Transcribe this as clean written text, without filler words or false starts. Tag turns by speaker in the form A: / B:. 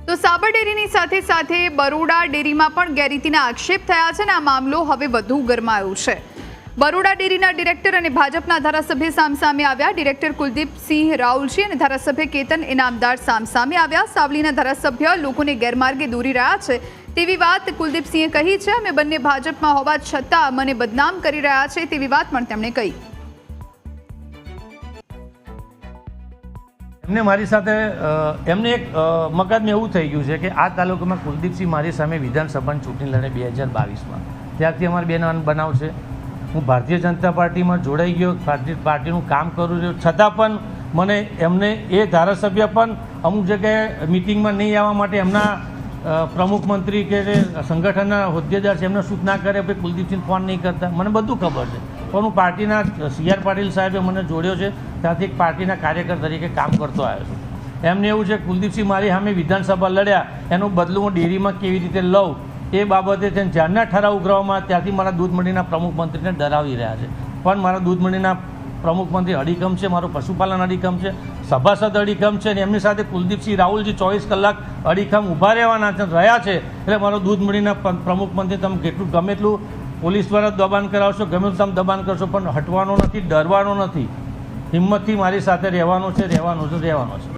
A: તો સાબર ડેરીની સાથે સાથે બરોડા ડેરીમાં પણ ગેરરીતિના આક્ષેપ થયા છે અને આ મામલો હવે વધુ ગરમાયો છે। બરોડા ડેરીના ડિરેક્ટર અને ભાજપના ધારાસભ્ય સામસામે આવ્યા। ડિરેક્ટર કુલદીપસિંહ રાઉલજી અને ધારાસભ્ય કેતન ઇનામદાર સામસામે આવ્યા। સાવલીના ધારાસભ્ય લોકોને ગેરમાર્ગે દોરી રહ્યા છે તેવી વાત કુલદીપસિંહે કહી છે। અમે બંને ભાજપમાં હોવા છતાં મને બદનામ કરી રહ્યા છે તેવી વાત પણ તેમણે કહી।
B: એમને મારી સાથે એમને એક મગજમાં એવું થઈ ગયું છે કે આ તાલુકામાં કુલદીપસિંહ મારી સામે વિધાનસભાની ચૂંટણી લડે 2022માં, ત્યારથી અમારે બે નાનો બનાવ છે। હું ભારતીય જનતા પાર્ટીમાં જોડાઈ ગયો, પાર્ટીનું કામ કરું છું, છતાં પણ મને એમને એ ધારાસભ્ય પણ અમુક જગ્યાએ મિટિંગમાં નહીં આવવા માટે એમના પ્રમુખ મંત્રી કે જે સંગઠનના હોદ્દેદાર છે એમને સૂચના કરે ભાઈ કુલદીપસિંહ ફોન નહીં કરતા, મને બધું ખબર છે। પણ હું પાર્ટીના CR પાટીલ સાહેબે મને જોડ્યો છે, ત્યાંથી એક પાર્ટીના કાર્યકર તરીકે કામ કરતો આવ્યો છું। એમને એવું છે કુલદીપસિંહ મારી સામે વિધાનસભા લડ્યા, એનું બદલું હું ડેરીમાં કેવી રીતે લઉં એ બાબતે તેને જ્યારના ઠરાવ ઉઘરાવવામાં ત્યાંથી મારા દૂધ મંડીના પ્રમુખ મંત્રીને ડરાવી રહ્યા છે। પણ મારા દૂધ મંડીના પ્રમુખ મંત્રી અડીખમ છે, મારો પશુપાલન અડીખમ છે, સભાસદ અડીખમ છે, અને એમની સાથે કુલદીપસિંહ રાહુલજી 24 કલાક અડીખમ ઊભા રહેવાના રહ્યા છે। એટલે મારો દૂધ મંડીના પ્રમુખ મંત્રી તમે કેટલું ગમે એટલું પોલીસ દ્વારા દબાણ કરાવશો, ગમે એટલું તમે દબાણ કરશો, પણ હટવાનો નથી, ડરવાનો નથી, હિંમતથી મારી સાથે રહેવાનો છે।